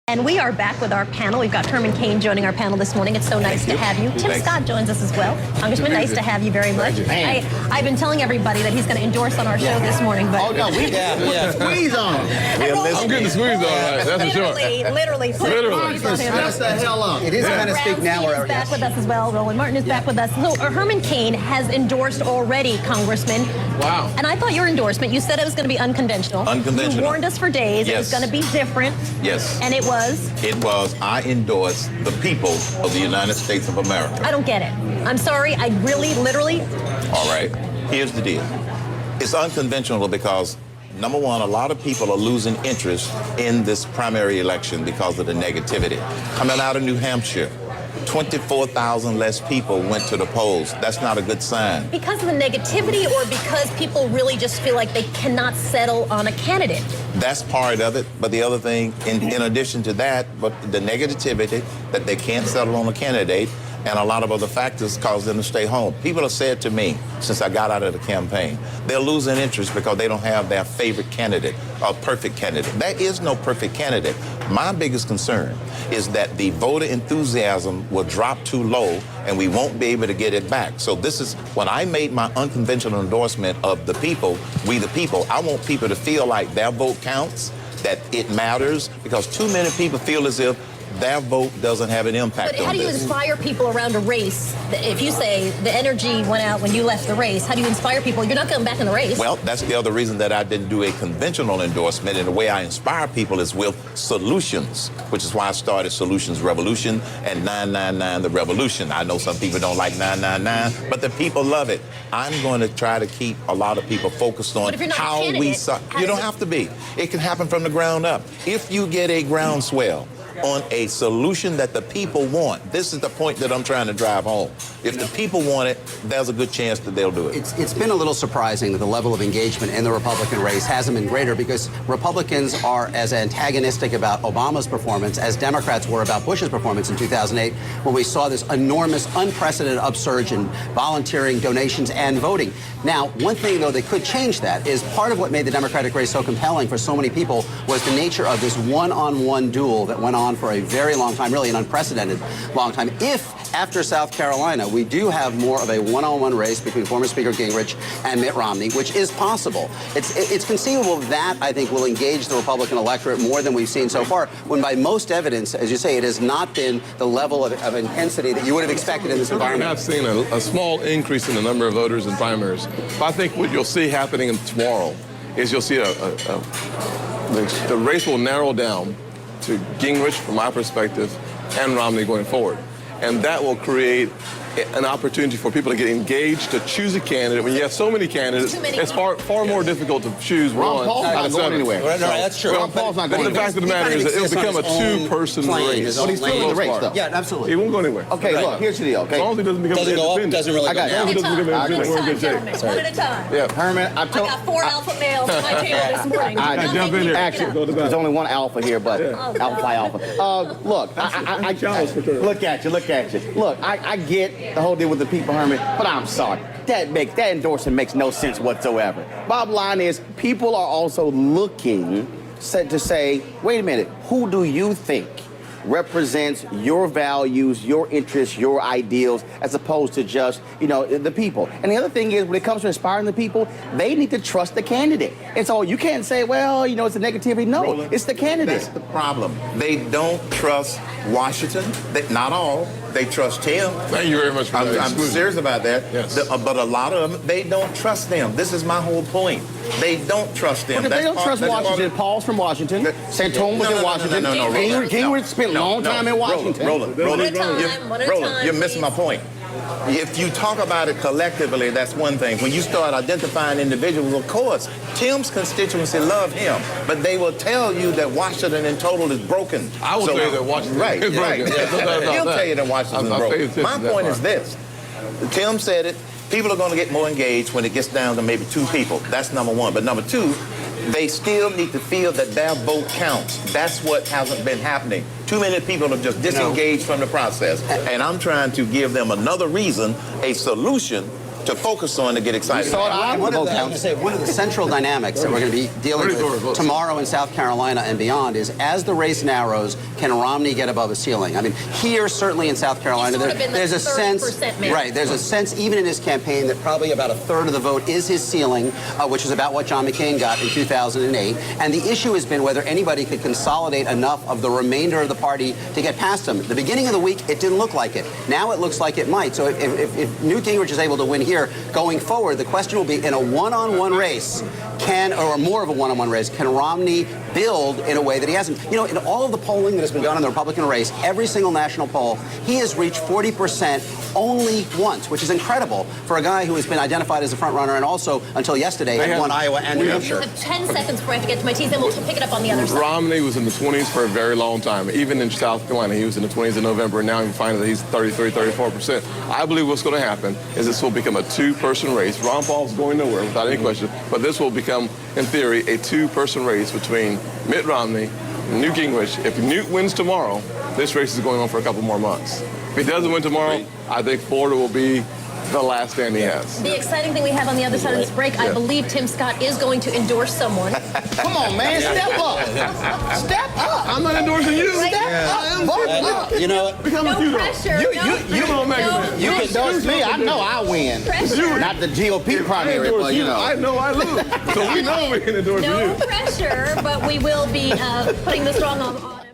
And we are back with our panel. We've got Herman Cain joining our panel this morning. It's so nice to have you. Tim Scott joins us as well. Congressman, nice to have you very much. I've been telling everybody that he's going to endorse on our show this morning. But oh, no, we squeeze on him. I'm getting the squeeze on, that's for sure. Literally. Stress the hell up. It is kind of speak now. Brownstein is back with us as well. Roland Martin is back with us. So Herman Cain has endorsed already, Congressman. Wow. And I thought your endorsement, you said it was going to be unconventional. Unconventional. You warned us for days. It was going to be different. Yes. And it was? It was, I endorse the people of the United States of America. I don't get it. I'm sorry. I really, literally. All right. Here's the deal. It's unconventional because, number one, a lot of people are losing interest in this primary election because of the negativity. Coming out of New Hampshire, 24,000 less people went to the polls. That's not a good sign. Because of the negativity or because people really just feel like they cannot settle on a candidate? That's part of it. But the other thing, in addition to that, but the negativity that they can't settle on a candidate and a lot of other factors cause them to stay home. People have said to me since I got out of the campaign, they're losing interest because they don't have their favorite candidate, a perfect candidate. There is no perfect candidate. My biggest concern is that the voter enthusiasm will drop too low and we won't be able to get it back. So this is when I made my unconventional endorsement of the people, we the people. I want people to feel like their vote counts, that it matters, because too many people feel as if their vote doesn't have an impact on this. But how do you inspire people around a race? If you say the energy went out when you left the race, how do you inspire people? You're not coming back in the race. Well, that's the other reason that I didn't do a conventional endorsement. And the way I inspire people is with solutions, which is why I started Solutions Revolution and 999 The Revolution. I know some people don't like 999, but the people love it. I'm going to try to keep a lot of people focused on how we... You don't have to be. It can happen from the ground up. If you get a groundswell on a solution that the people want. This is the point that I'm trying to drive home. If the people want it, there's a good chance that they'll do it. It's been a little surprising that the level of engagement in the Republican race hasn't been greater because Republicans are as antagonistic about Obama's performance as Democrats were about Bush's performance in 2008, when we saw this enormous, unprecedented upsurge in volunteering, donations, and voting. Now, one thing, though, that could change that is part of what made the Democratic race so compelling for so many people was the nature of this one-on-one duel that went on for a very long time, really an unprecedented long time. If, after South Carolina, we do have more of a one-on-one race between former Speaker Gingrich and Mitt Romney, which is possible, it's conceivable that, I think, will engage the Republican electorate more than we've seen so far, when by most evidence, as you say, it has not been the level of intensity that you would have expected in this environment. I've seen a small increase in the number of voters in primaries. But I think what you'll see happening tomorrow is you'll see the race will narrow down to Gingrich, from my perspective, and Romney going forward. And that will create an opportunity for people to get engaged, to choose a candidate. When you have so many candidates, it's far more difficult to choose one. Paul's not going anywhere. Right, no, that's true. Ron Paul's not going anywhere. The fact of the matter is that it'll become a two-person race. But he's still in the race, though. Yeah, absolutely. He won't go anywhere. Okay, look, here's the deal. Okay, as long as he doesn't become independent. Doesn't really go down. One at a time. Yeah, Herman, I got 4 alpha males on my table this morning. Jump in here. Actually, there's only one alpha here, but alpha phi alpha. Look, I look at you. Look, I get the whole deal with the people, Herman, but I'm sorry. That endorsement makes no sense whatsoever. Bottom line is, people are also looking to say, wait a minute, who do you think represents your values, your interests, your ideals, as opposed to just, the people. And the other thing is, when it comes to inspiring the people, they need to trust the candidate. And so you can't say, well, it's the negativity. No, Roland, it's the candidate. That's the problem. They don't trust Washington. Not all. They trust Tim. Thank you very much for that. I'm serious about that. Yes. But a lot of them, they don't trust them. This is my whole point. They don't trust them. But if they don't trust Washington, Paul's from Washington, Santone was in Washington, Gingrich spent a long time in Washington. Roland, you're missing my point. If you talk about it collectively, that's one thing. When you start identifying individuals, of course, Tim's constituency love him, but they will tell you that Washington in total is broken. I will tell you that Washington is broken. Right. He'll tell you that Washington is broken. My point is this. Tim said it. People are going to get more engaged when it gets down to maybe 2 people. That's number one. But number 2, they still need to feel that their vote counts. That's what hasn't been happening. Too many people are just disengaged from the process. And I'm trying to give them another reason, a solution to focus on to get excited. And one of the central dynamics that we're going to be dealing with tomorrow in South Carolina and beyond is, as the race narrows, can Romney get above a ceiling? I mean, here, certainly in South Carolina, there's a sense, right, there's a sense even in his campaign that probably about a third of the vote is his ceiling, which is about what John McCain got in 2008. And the issue has been whether anybody could consolidate enough of the remainder of the party to get past him. At the beginning of the week, it didn't look like it. Now it looks like it might. So if Newt Gingrich is able to win here, going forward, the question will be, in a one-on-one race, or more of a one-on-one race, can Romney build in a way that he hasn't? You know, in all of the polling that has been done in the Republican race, every single national poll, he has reached 40% only once, which is incredible for a guy who has been identified as a front runner and also, until yesterday, had won Iowa and New Hampshire. You have 10 seconds before I have to get to my teas, then we'll pick it up on the other side. Romney was in the 20s for a very long time. Even in South Carolina, he was in the 20s in November, and now we find that he's 33, 34%. I believe what's going to happen is this will become a two-person race. Ron Paul's going nowhere without any question, but this will become, in theory, a two-person race between Mitt Romney and Newt Gingrich. If Newt wins tomorrow, this race is going on for a couple more months. If he doesn't win tomorrow, I think Florida will be the last stand he has. The exciting thing we have on the other side of this break, I believe Tim Scott is going to endorse someone. Come on, man, step up. Step up. I'm not endorsing you. Step up. You know what? Become a No hero. pressure. You can endorse me. I know I win. Pressure. Not the GOP primary, but you know. I know I lose. So we know we can endorse you. No pressure, but we will be putting the strong arm on.